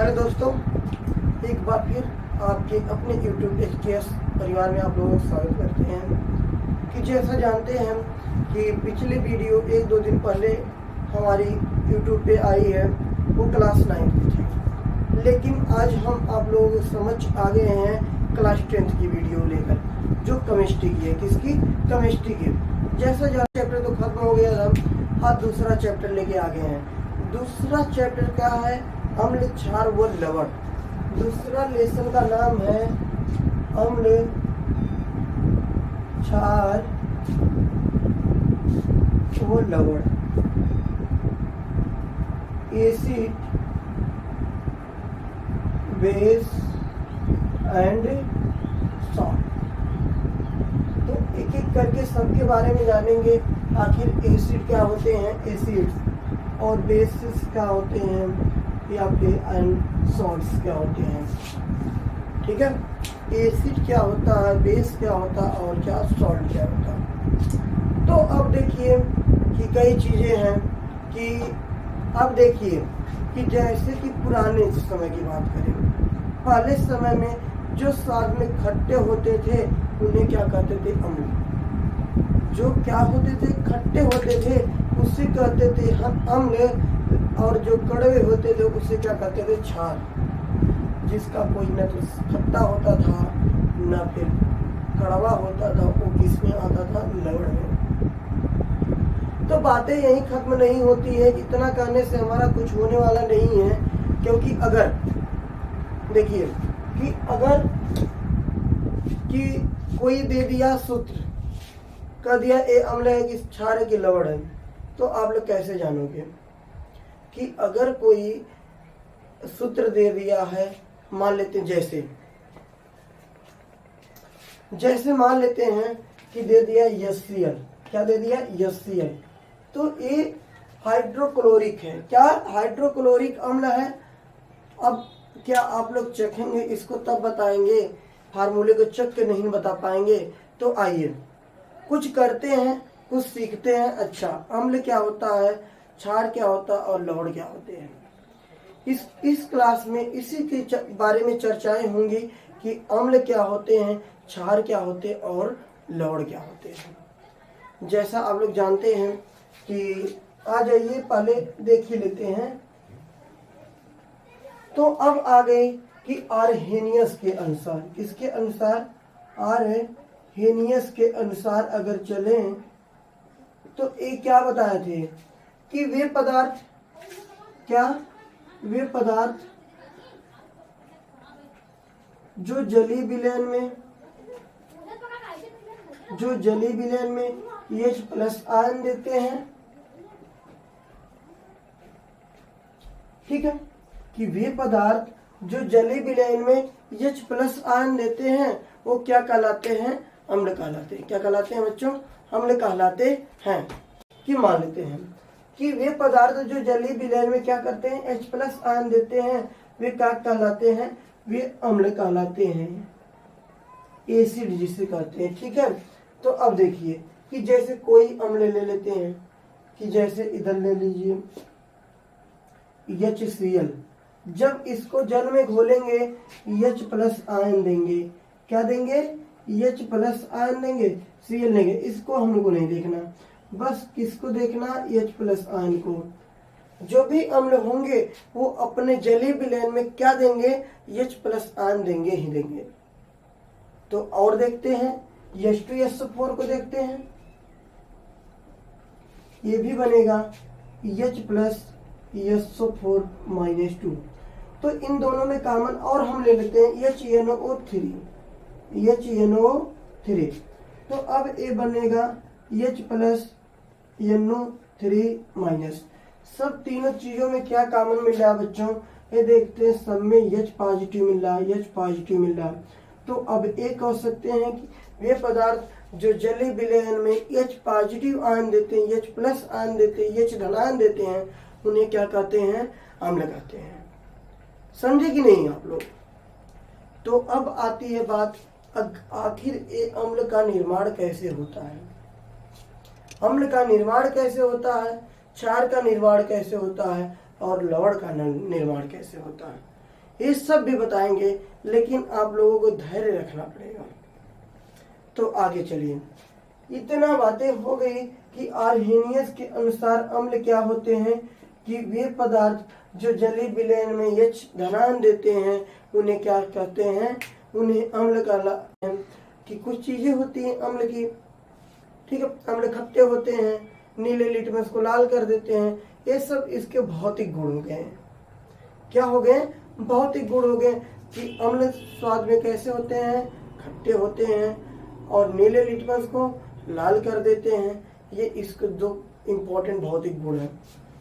प्यारे दोस्तों, एक बार फिर आपके अपने YouTube HKS परिवार में आप लोगों का स्वागत करते हैं। कि जैसा जानते हैं कि पिछली वीडियो 1-2 दिन पहले हमारी YouTube पे आई है, वो क्लास 9 की थी, लेकिन आज हम आप लोगों को समझ आ गए हैं क्लास 10 की वीडियो लेकर, जो केमिस्ट्री की है। किसकी? केमिस्ट्री की। जैसा जहाँ चैप्टर तो खत्म हो गया था, आज दूसरा चैप्टर लेके आ गए हैं। दूसरा चैप्टर क्या है? अम्ल, क्षार व लवण। दूसरा लेसन का नाम है अम्ल, क्षार व लवण। Acid, base and salt. तो एक एक करके सबके बारे में जानेंगे। आखिर एसिड क्या होते हैं, एसिड्स, और बेसिस क्या होते हैं, या फिर एंड सॉल्ट्स क्या होते हैं। ठीक है, एसिड क्या होता है, बेस क्या होता है, और क्या सॉल्ट क्या होता है। तो अब देखिए कि कई चीजें हैं कि अब देखिए कि जैसे कि पुराने समय की बात करें, पहले समय में जो स्वाद में खट्टे होते थे उन्हें क्या कहते थे? अम्ल। जो क्या होते थे? खट्टे होते थे, उससे कहते थे हम अम्ल। और जो कड़वे होते थे उससे क्या कहते थे? क्षार। जिसका कोई न तो खट्टा होता था न फिर कड़वा होता था, वो किसमें आता था? लवण में। तो बातें यही खत्म नहीं होती है। इतना कहने से हमारा कुछ होने वाला नहीं है, क्योंकि अगर देखिए कि अगर कि कोई दे दिया सूत्र, कह दिया ए अम्ल है कि क्षार है कि लवण है, तो आप लोग कैसे जानोगे? कि अगर कोई सूत्र दे दिया है, मान लेते हैं जैसे मान लेते हैं कि दे दिया HCl। क्या दे दिया? HCl। तो ये हाइड्रोक्लोरिक है। क्या? हाइड्रोक्लोरिक अम्ल है। अब क्या आप लोग चखेंगे इसको तब बताएंगे, फार्मूले को चख के नहीं बता पाएंगे। तो आइए कुछ करते हैं, कुछ सीखते हैं। अच्छा, अम्ल क्या होता है, क्षार क्या होता है, और लवण क्या होते हैं। इस क्लास में इसी के बारे में चर्चाएं होंगी कि अम्ल क्या होते हैं, क्षार क्या होते हैं, और लवण क्या होते हैं। जैसा आप लोग जानते हैं कि आ जाइए पहले देख ही लेते हैं। तो अब आ गए कि आर्हेनियस के अनुसार, किसके अनुसार? आर्हेनियस के अनुसार अगर चलें तो ये क्या बताए थे कि वे पदार्थ, क्या? वे पदार्थ जो जलीय विलयन में H+ आयन देते हैं। ठीक है, कि वे पदार्थ जो जलीय विलयन में H+ आयन देते हैं वो क्या कहलाते हैं? अम्ल कहलाते हैं। क्या कहलाते हैं बच्चों? अम्ल कहलाते हैं। कि मान लेते हैं कि वे पदार्थ जो जलीय विलयन में क्या करते हैं? H+ आयन देते हैं, वे क्या कहलाते हैं? वे अम्ल कहलाते हैं, एसिड जिसे कहते हैं। ठीक है, तो अब देखिए कि जैसे कोई अम्ल ले लेते हैं, कि जैसे इधर ले लीजिए HCl। जब इसको जल में घोलेंगे H+ आयन देंगे। क्या देंगे? H+ आयन देंगे, Cl लेंगे। इसको हम लोग को नहीं देखना, बस किसको देखना? H+ आयन को। जो भी अम्ल होंगे वो अपने जलीय विलयन में क्या देंगे? H+ आयन देंगे ही देंगे। तो और देखते हैं H2SO4 को देखते हैं, ये भी बनेगा H+SO4-2। तो इन दोनों में कॉमन और हम ले लेते हैं HNO3। तो अब ये बनेगा H+NO3-। सब तीनों चीजों में क्या कॉमन मिल रहा है बच्चों? ये देखते हैं, सब में H पॉजिटिव मिल रहा है, H पॉजिटिव मिल रहा है। तो अब एक कह सकते हैं कि वे पदार्थ जो जलीय विलयन में H पॉजिटिव आयन देते हैं, H+ आयन देते हैं, H धन आयन देते हैं, उन्हें क्या कहते हैं? अम्ल कहते हैं। समझे कि नहीं आप लोग? तो अब आती है बात, आखिर ये अम्ल का निर्माण कैसे होता है? अम्ल का निर्माण कैसे होता है, क्षार का निर्माण कैसे होता है और लवण का निर्माण कैसे होता है। ये सब भी बताएंगे, लेकिन आप लोगों को धैर्य रखना पड़ेगा। तो आगे चलिए, इतना बातें हो गई कि आर्हेनियस के अनुसार अम्ल क्या होते हैं कि वे पदार्थ जो जलीय विलयन में H धनायन देते हैं उन्हें क्या कहते हैं, उन्हें अम्ल कहलाते हैं। कि कुछ चीजें होती हैं अम्ल की, ठीक है, अम्ल खट्टे होते हैं, नीले लिटमस को लाल कर देते हैं, ये सब इसके भौतिक गुण हो गए। क्या हो गए? भौतिक गुण हो गए कि अम्ल स्वाद में कैसे होते हैं, खट्टे होते हैं, और नीले लिटमस को लाल कर देते हैं। ये इसके दो इम्पोर्टेंट भौतिक गुण है।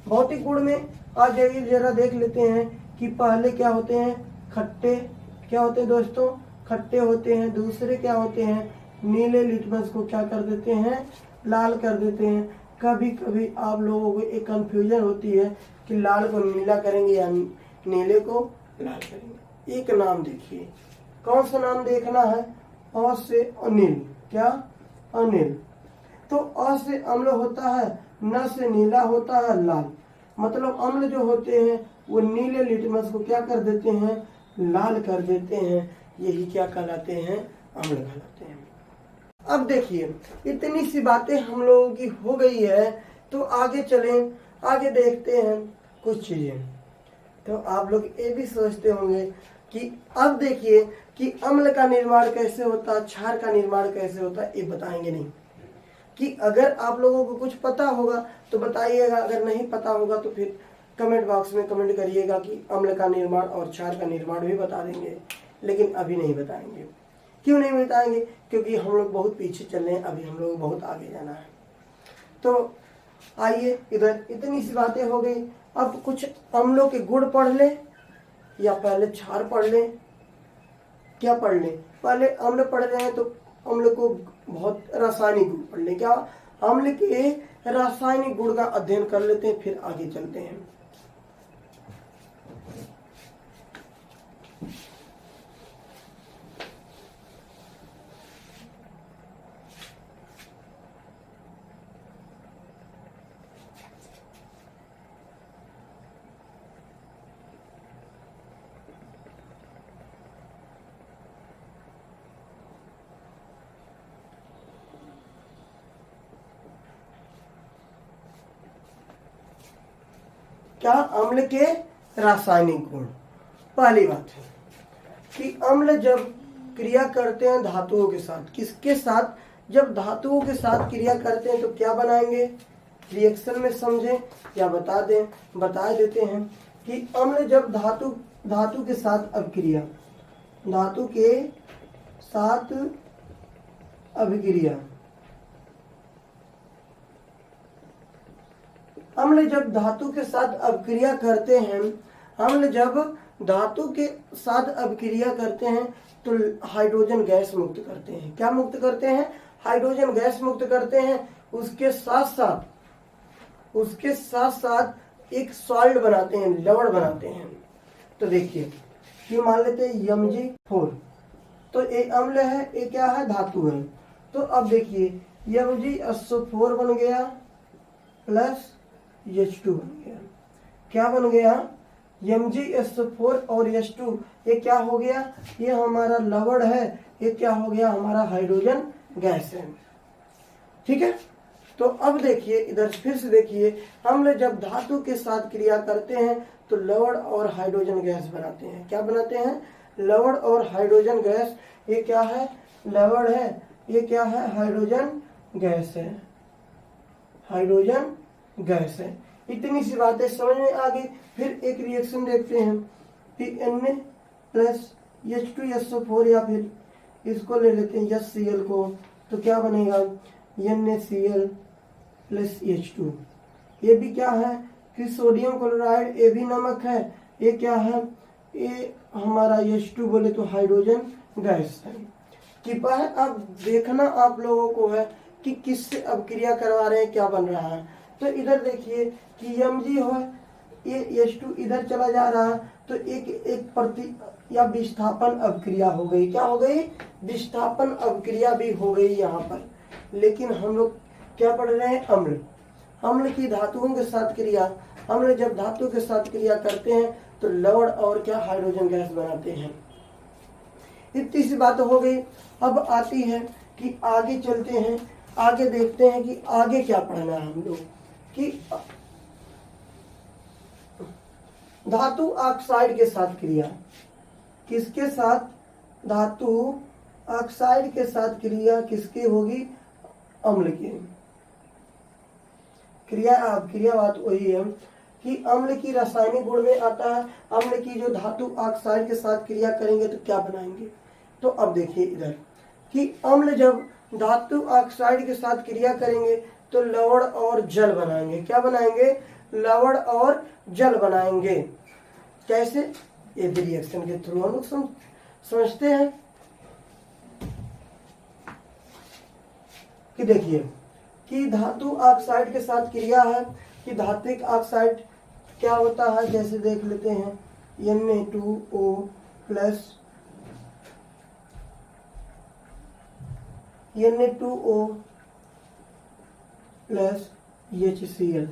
भौतिक गुण में आज जरा देख लेते हैं कि पहले क्या होते हैं, खट्टे, क्या होते हैं दोस्तों, खट्टे होते हैं। दूसरे क्या होते हैं, नीले लिटमस को क्या कर देते हैं, लाल कर देते हैं। कभी कभी आप लोगों को एक कंफ्यूजन होती है कि लाल को नीला करेंगे या नीले को लाल करेंगे। एक नाम देखिए, कौन सा नाम देखना है, अ से अनिल, क्या, अनिल। तो अ से अम्ल होता है, न से नीला होता है, लाल। मतलब अम्ल जो होते हैं वो नीले लिटमस को क्या कर देते हैं, लाल कर देते हैं। यही क्या कहलाते हैं, अम्ल कहलाते हैं। अब देखिए, इतनी सी बातें हम लोगों की हो गई है, तो आगे चलें, आगे देखते हैं कुछ चीजें। तो आप लोग ये भी सोचते होंगे कि अब देखिए कि अम्ल का निर्माण कैसे होता है, क्षार का निर्माण कैसे होता है, ये बताएंगे नहीं। कि अगर आप लोगों को कुछ पता होगा तो बताइएगा, अगर नहीं पता होगा तो फिर कमेंट बॉक्स में कमेंट करिएगा कि अम्ल का निर्माण और क्षार का निर्माण भी बता देंगे। लेकिन अभी नहीं बताएंगे। क्यों नहीं बताएंगे? क्योंकि हम लोग बहुत पीछे चल रहे हैं, अभी हम लोग बहुत आगे जाना है। तो आइए, इधर इतनी सी बातें हो गई। अब कुछ अम्लों के गुण पढ़ ले या पहले क्षार पढ़ ले, क्या पढ़ ले? पहले अम्ल पढ़ रहे हैं तो अम्ल को बहुत रासायनिक गुण पढ़ ले। क्या? अम्ल के रासायनिक गुण का अध्ययन कर लेते हैं, फिर आगे चलते हैं। क्या? अम्ल के रासायनिक गुण। पहली बात है कि अम्ल जब क्रिया करते हैं धातुओं के साथ, किसके साथ? जब धातुओं के साथ क्रिया करते हैं तो क्या बनाएंगे, रिएक्शन में समझें या बता देते हैं कि अम्ल जब धातु के साथ अभिक्रिया, धातु के साथ अभिक्रिया, अम्ल जब धातु के साथ अभिक्रिया करते हैं, अम्ल जब धातु के साथ अभिक्रिया करते हैं तो हाइड्रोजन गैस मुक्त करते हैं। क्या मुक्त करते हैं? हाइड्रोजन गैस मुक्त करते हैं। उसके साथ साथ एक सॉल्ट बनाते हैं, लवण बनाते हैं। तो देखिए कि मान लेते हैं Mg4, तो एक अम्ल है, एक क्या है, धातु है। तो अब देखिए MgSO4 बन गया प्लस H2 बन गया। क्या बन गया? MgSO4 और H2, ये क्या हो गया, ये हमारा लवण है, ये क्या हो गया, हमारा हाइड्रोजन गैस है। ठीक है। तो अब देखिए, इधर फिर से देखिए, अम्ल जब धातु के साथ क्रिया करते हैं तो लवण और हाइड्रोजन गैस बनाते हैं। क्या बनाते हैं? लवण और हाइड्रोजन गैस। ये क्या है? लवण है, ये क्या है, हाइड्रोजन गैस है, हाइड्रोजन गैस है। इतनी सी बातें समझ में आ गई। फिर एक रिएक्शन देखते हैं कि Na प्लस H2SO4, या फिर इसको ले लेते हैं HCl को, तो क्या बनेगा, NaCl प्लस H2। ये भी क्या है कि सोडियम क्लोराइड, ये भी नमक है, ये क्या है, ये हमारा H2 बोले तो हाइड्रोजन गैस है। कृपया अब देखना आप लोगों को है कि किससे अभिक्रिया करवा रहे हैं, क्या बन रहा है। तो इधर देखिए कि Mg हो, ये H2 इधर चला जा रहा है, तो एक प्रति या विस्थापन अभिक्रिया हो गई। क्या हो गई? विस्थापन अभिक्रिया भी हो गई यहाँ पर। लेकिन हम लोग क्या पढ़ रहे हैं? अम्ल। अम्ल की धातुओं के साथ क्रिया। अम्ल जब धातु के साथ क्रिया करते हैं तो तो लवण और क्या हाइड्रोजन गैस बनाते हैं। इतनी सी बात हो गई। अब आती है कि आगे चलते हैं, आगे देखते हैं कि आगे क्या पढ़ना है हम लोग कि धातु ऑक्साइड के साथ क्रिया, किसके साथ, धातु ऑक्साइड के साथ क्रिया किसकी होगी, अम्ल की क्रिया। क्रिया बात वही है कि अम्ल की रासायनिक गुण में आता है, अम्ल की जो धातु ऑक्साइड के साथ क्रिया करेंगे तो क्या बनाएंगे। तो अब देखिए इधर कि अम्ल जब धातु ऑक्साइड के साथ क्रिया करेंगे तो लवण और जल बनाएंगे। क्या बनाएंगे, लवण और जल बनाएंगे। कैसे, ये रिएक्शन के थ्रू हम लोग समझते हैं कि देखिए कि धातु ऑक्साइड के साथ क्रिया है कि धात्विक ऑक्साइड क्या होता है, जैसे देख लेते हैं Na2O plus Na2O plus HCl।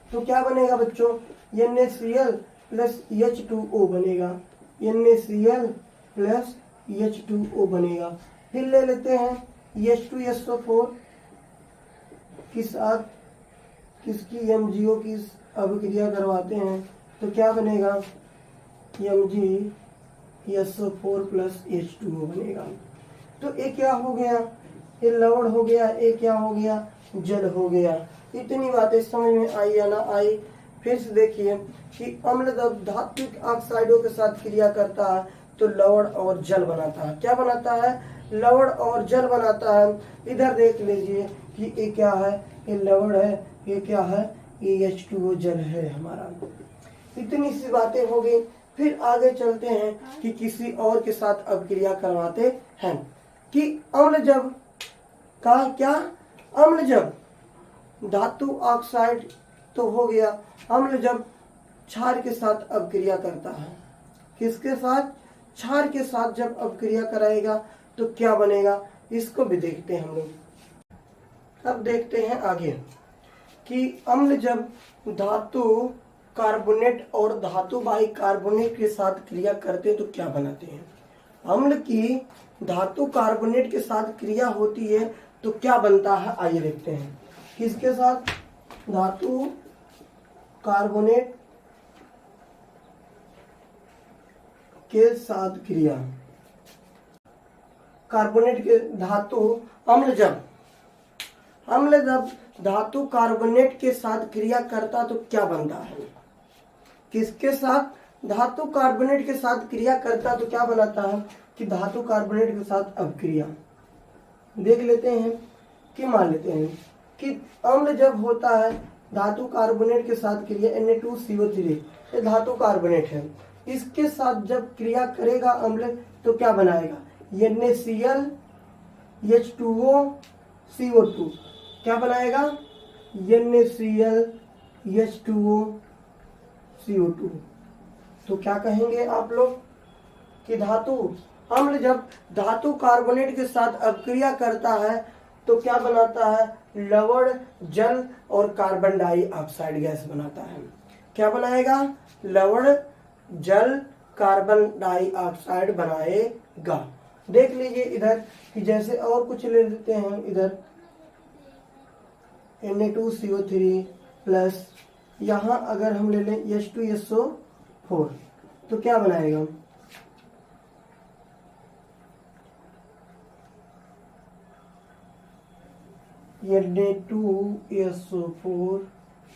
तो क्या बनेगा बच्चों, NaCl प्लस H2O बनेगा, NaCl प्लस H2O बनेगा। फिर ले लेते हैं H2SO4 के साथ किसकी, MgO की अभिक्रिया करवाते हैं तो क्या बनेगा, MgSO4 प्लस H2O बनेगा। तो ये क्या हो गया, ये लवण हो गया, ये क्या हो गया, जल हो गया। इतनी बातें समझ में आई या ना आई। फिर से देखिए कि अम्ल जब धात्विक ऑक्साइडों के साथ क्रिया करता है तो लवण और जल बनाता है। क्या बनाता है, लवण और जल बनाता है। इधर देख लीजिए कि ये क्या है, ये लवण है, ये क्या है, ये H2O जल है हमारा। इतनी सी बातें हो गई। फिर आगे चलते हैं कि किसी और के साथ अभिक्रिया करवाते हैं कि अम्ल जब का क्या, अम्ल जब धातु ऑक्साइड तो हो गया, अम्ल जब क्षार के साथ अभिक्रिया करता है, किसके साथ, क्षार के साथ जब अभिक्रिया कराएगा तो क्या बनेगा, इसको भी देखते हैं हम लोग। अब देखते हैं आगे कि अम्ल जब धातु कार्बोनेट और धातु बाइकार्बोनेट के साथ क्रिया करते हैं तो क्या बनाते हैं। अम्ल की धातु कार्बोनेट के साथ क्रिया होती है तो क्या बनता है, आइए देखते हैं। किसके साथ, धातु कार्बोनेट के साथ क्रिया, कार्बोनेट के धातु अम्ल जब धातु कार्बोनेट के साथ क्रिया करता तो क्या बनता है, किसके साथ, धातु कार्बोनेट के साथ क्रिया करता तो क्या बनाता है कि धातु कार्बोनेट के साथ अभिक्रिया। देख लेते हैं कि मान लेते हैं कि अम्ल जब होता है धातु कार्बोनेट के साथ क्रिया, Na2CO3 ये धातु कार्बोनेट है, इसके साथ जब क्रिया करेगा अम्ल तो क्या बनाएगा, NaCl H2O CO2। क्या बनाएगा, NaCl H2O CO2। तो क्या कहेंगे आप लोग कि धातु अम्ल जब धातु कार्बोनेट के साथ अभिक्रिया करता है तो क्या बनाता है, लवण, जल और कार्बन डाइऑक्साइड गैस बनाता है। क्या बनाएगा, लवण, जल, कार्बन डाइऑक्साइड बनाएगा। देख लीजिए इधर कि जैसे और कुछ ले लेते हैं, इधर Na2CO3 प्लस यहाँ अगर हम ले लें H2SO4 तो क्या बनाएगा, Na2SO4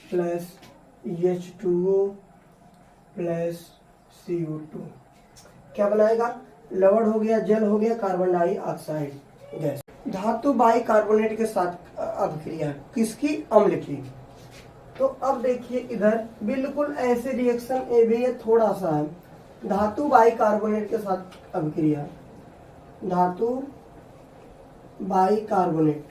plus H2O plus CO2 क्या बनाएगा, लवण हो गया, जल हो गया, कार्बन डाइऑक्साइड गैस। धातु बाइकार्बोनेट के साथ अभिक्रिया किसकी, अम्ल की। तो अब देखिए इधर बिल्कुल ऐसे रिएक्शन ए भी है, थोड़ा सा है। धातु बाइकार्बोनेट के साथ अभिक्रिया, धातु बाइकार्बोनेट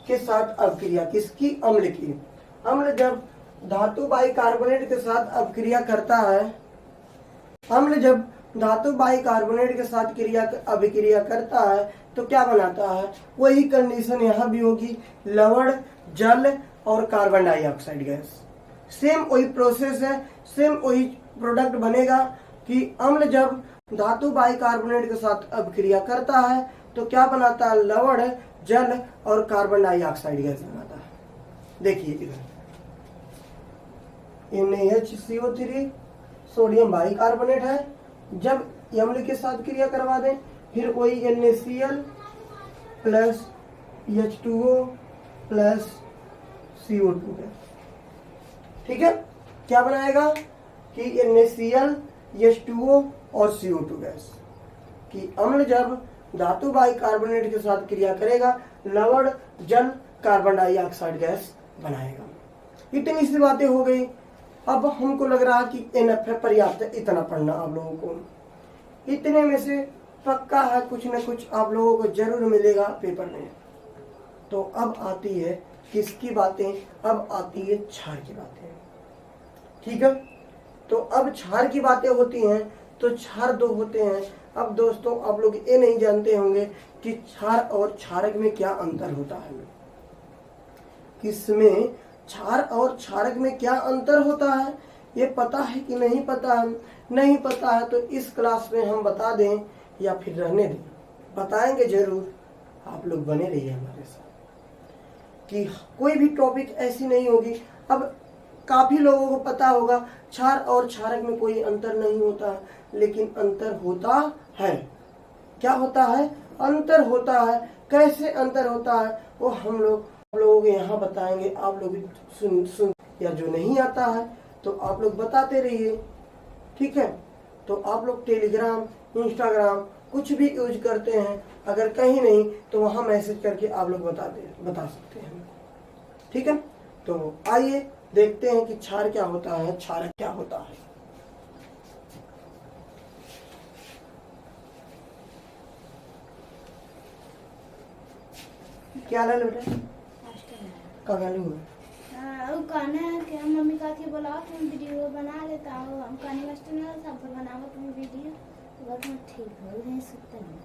के साथ अभिक्रिया किसकी, अम्ल की। अम्ल जब धातु बाइकार्बोनेट के साथ अभिक्रिया करता है, अम्ल जब धातु बाइकार्बोनेट के साथ अभिक्रिया करता है तो क्या बनाता है, वही कंडीशन यहाँ भी होगी, लवण, जल और कार्बन डाइऑक्साइड गैस। सेम वही प्रोसेस है, सेम वही प्रोडक्ट बनेगा कि अम्ल जब धातु बाइकार्बोनेट के साथ अभिक्रिया करता है तो क्या बनाता है, लवण, जल और कार्बन डाइऑक्साइड गैस बनाता है। देखिए इधर NaHCO3 सोडियम बाइकार्बोनेट है, जब अम्ल के साथ क्रिया करवा दें फिर वही NaCl plus H2O plus CO2 है। ठीक है, क्या बनाएगा कि NaCl, H2O और CO2 गैस कि अम्ल जब धातु बाइकार्बोनेट के साथ क्रिया करेगा लवण, जल, कार्बन डाइऑक्साइड गैस बनाएगा। इतनी सी बातें हो गई। अब हमको लग रहा कि NF पर्याप्त है, इतना पढ़ना आप लोगों को। इतने में से पक्का है कुछ न कुछ आप लोगों को जरूर मिलेगा पेपर में। तो अब आती है किसकी बातें, अब आती है क्षार की बातें। ठीक है, तो अब क्षार की बातें होती हैं तो क्षार दो होते हैं। अब दोस्तों आप लोग ये नहीं जानते होंगे कि क्षार और क्षारक में क्या अंतर होता है। किसमें क्षार और क्षारक में क्या अंतर होता है ये पता है कि नहीं पता है? नहीं पता है तो इस क्लास में हम बता दें या फिर रहने दें? बताएंगे जरूर, आप लोग बने रहिए हमारे साथ कि कोई भी टॉपिक ऐसी नहीं होगी। अब काफी लोगों को पता होगा क्षार और क्षारक में कोई अंतर नहीं होता, लेकिन अंतर होता है। क्या होता है? अंतर होता है। कैसे अंतर होता है वो हम लोग यहाँ बताएंगे। आप लोग सुन या जो नहीं आता है तो आप लोग बताते रहिए। ठीक है, तो आप लोग टेलीग्राम, इंस्टाग्राम कुछ भी यूज करते हैं, अगर कहीं नहीं तो वहाँ मैसेज करके आप लोग बता सकते हैं। ठीक है, तो आइए देखते हैं कि क्षार क्या होता है, क्षारक क्या होता है। क्या ला बेटा? का गालू है? वो कहना है कि हम मम्मी का के बोला तुम वीडियो बना लेता हो, हम कहने वास्ते ना सब बनाओ तुम वीडियो। तो बस मैं ठीक हो नहीं सकता हूँ।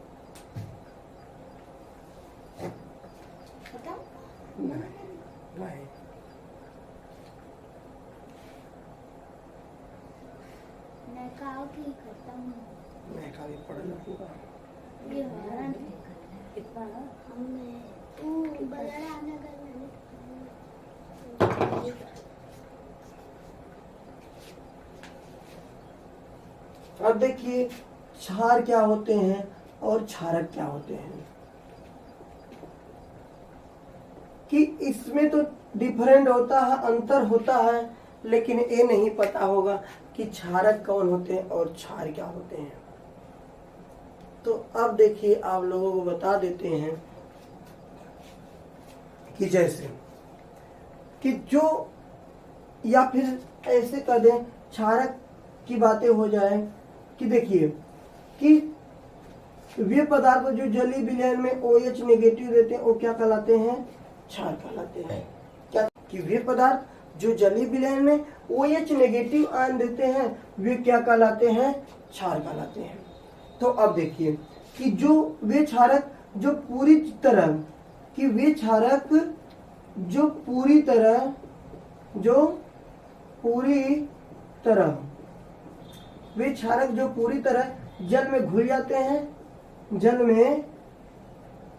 बताओ नहीं मैं कहा कि करता हूँ, मैं का भी पढ़ लूँगा। ये हमारा कितना हमने वो बड़ा आना कर अब देखिए क्षार क्या होते हैं और क्षारक क्या होते हैं कि इसमें तो डिफरेंट होता है, अंतर होता है, लेकिन ये नहीं पता होगा कि क्षारक कौन होते हैं और क्षार क्या होते हैं। तो अब देखिए आप लोगों को बता देते हैं कि जैसे कि जो या फिर ऐसे कर दें क्षारक की बातें हो जाए कि देखिए कि वे पदार्थ जो जलीय विलयन में OH नेगेटिव देते हैं वो क्या कहलाते हैं? क्षार कहलाते हैं। क्या कि वे पदार्थ जो जलीय विलयन में OH नेगेटिव आयन देते हैं वे क्या कहलाते हैं? क्षार कहलाते हैं। तो अब देखिए कि जो वे क्षारक जो पूरी तरह कि वे क्षारक जो पूरी तरह वे क्षारक जो पूरी तरह जल में घुल जाते हैं, जल में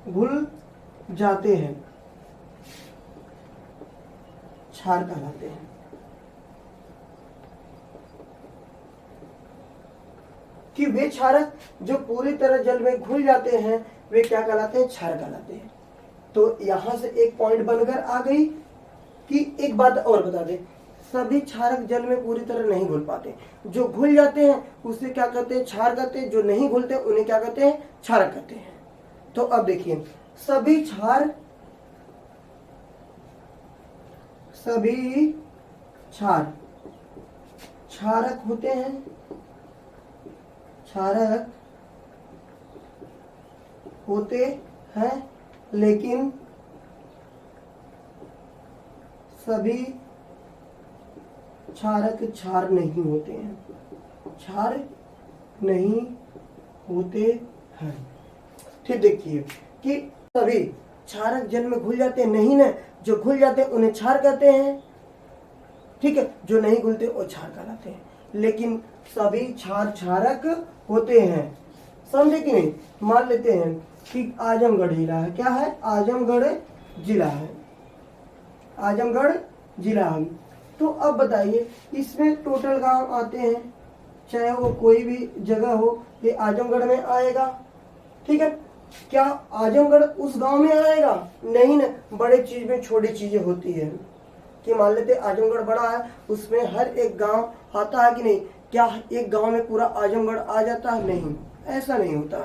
घुल जाते हैं, क्षार कहलाते हैं। कि वे क्षारक जो पूरी तरह जल में घुल जाते हैं वे क्या कहलाते हैं? क्षार कहलाते हैं। तो यहां से एक पॉइंट बनकर आ गई कि एक बात और बता दे, सभी क्षारक जल में पूरी तरह नहीं घुल पाते। जो घुल जाते हैं उसे क्या कहते हैं? क्षार कहते हैं। जो नहीं घुलते उन्हें क्या कहते हैं? क्षारक कहते हैं। तो अब देखिए सभी क्षार क्षारक होते हैं, क्षारक होते हैं, लेकिन सभी क्षारक क्षार नहीं होते हैं, क्षार नहीं होते हैं। फिर देखिए कि सभी क्षारक जल में घुल जाते हैं नहीं ना, जो घुल जाते हैं उन्हें क्षार कहते हैं। ठीक है, जो नहीं घुलते वो क्षार कहलाते हैं। लेकिन सभी क्षार क्षारक होते हैं, समझे कि नहीं। मान लेते हैं कि आजमगढ़ जिला है, क्या है, आजमगढ़ जिला है, आजमगढ़ जिला है। तो अब बताइए इसमें टोटल गांव आते हैं, चाहे वो कोई भी जगह हो, ये आजमगढ़ में आएगा, ठीक है। क्या आजमगढ़ उस गांव में आएगा, नहीं ना, बड़े चीज में छोटी चीजें होती है। कि मान लेते आजमगढ़ बड़ा है, उसमें हर एक गांव आता है कि नहीं, क्या एक गांव में पूरा आजमगढ़ आ जाता है, नहीं, ऐसा नहीं होता,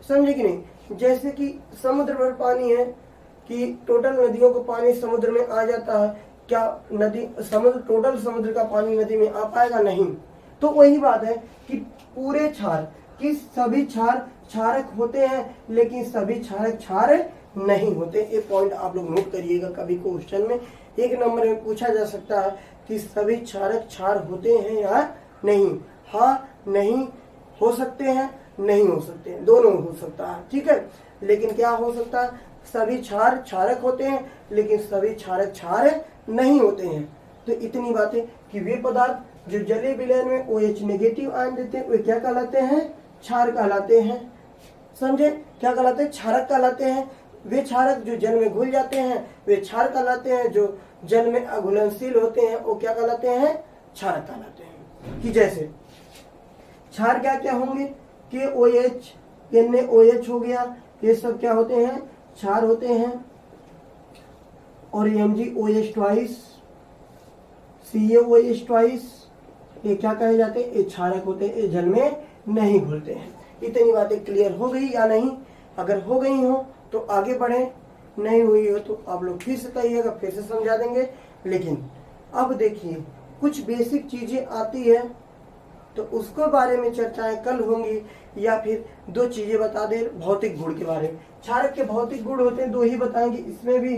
समझे कि नहीं। जैसे कि समुद्र भर पानी है, कि टोटल नदियों को पानी समुद्र में आ जाता है, क्या नदी समुद्र टोटल समुद्र का पानी नदी में आ पाएगा, नहीं। तो वही बात है कि पूरे क्षार कि सभी क्षार क्षारक होते हैं, लेकिन सभी क्षारक क्षार नहीं होते। ये पॉइंट आप लोग नोट करिएगा, कभी क्वेश्चन में 1 नंबर में पूछा जा सकता है कि सभी क्षारक क्षार होते हैं या नहीं। हाँ, नहीं हो सकते हैं, नहीं हो सकते हैं, दोनों हो सकता है, ठीक है। लेकिन क्या हो सकता है, सभी क्षार क्षारक होते हैं, लेकिन सभी क्षारक क्षार नहीं होते हैं। तो इतनी बातें कि वे पदार्थ जो जलीय विलयन में OH नेगेटिव आयन देते हैं, वे क्या कहलाते हैं, क्षार कहलाते हैं, समझे, क्या कहलाते हैं, क्षारक कहलाते हैं। वे क्षारक जो जल में घुल जाते हैं वे क्षार कहलाते हैं, जो जल में अघुलनशील होते हैं वो क्या कहलाते हैं, क्षारक कहलाते हैं। कि जैसे क्षार क्या क्या होंगे, KOH, NaOH हो गया, ये सब क्या होते हैं, क्षार होते हैं। और MgOH ट्वाइस, CaOH ट्वाइस, ये क्या कहे जाते हैं, ये क्षारक होते हैं, ये जल में नहीं घुलते हैं। इतनी बातें क्लियर हो गई या नहीं। अगर हो गई हो तो आगे बढ़े, नहीं हुई हो तो आप लोग फिर से कहिएगा, फिर से समझा देंगे। लेकिन अब देखिए कुछ बेसिक चीजें आती है तो उसके बारे में चर्चाएं कल होंगी, या फिर 2 चीजें बता दे भौतिक गुण के बारे में। क्षारक के भौतिक गुण होते हैं 2 ही बताएंगे इसमें भी।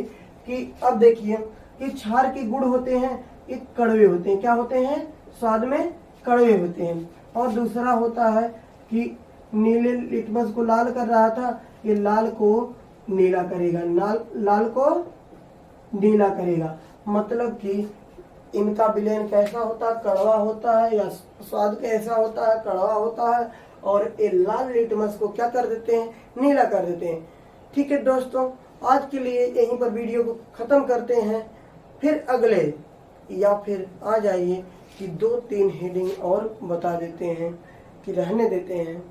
कि अब देखिए कि क्षार के गुण होते हैं, एक कड़वे होते हैं, क्या होते हैं, स्वाद में कड़वे होते हैं। और दूसरा होता है कि नीले लिटमस को लाल कर रहा था, ये लाल को नीला करेगा, लाल को नीला करेगा। मतलब कि इनका विलयन कैसा होता है, कड़वा होता है, या स्वाद कैसा होता है, कड़वा होता है। और ये लाल लिटमस को क्या कर देते हैं, नीला कर देते हैं। ठीक है दोस्तों, आज के लिए यहीं पर वीडियो को खत्म करते हैं। फिर अगले या फिर आ जाइए कि 2-3 हेडिंग और बता देते हैं, कि रहने देते हैं,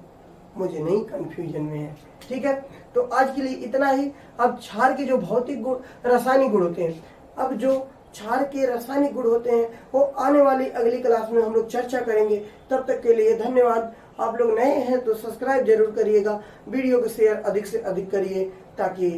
मुझे नहीं कंफ्यूजन में है। ठीक है, तो आज के लिए इतना ही। अब क्षार के जो भौतिक गुण रासायनिक गुण होते हैं, अब जो क्षार के रासायनिक गुण होते हैं वो आने वाली अगली क्लास में हम लोग चर्चा करेंगे। तब तक के लिए धन्यवाद। आप लोग नए हैं तो सब्सक्राइब जरूर करिएगा, वीडियो को शेयर अधिक से अधिक करिए ताकि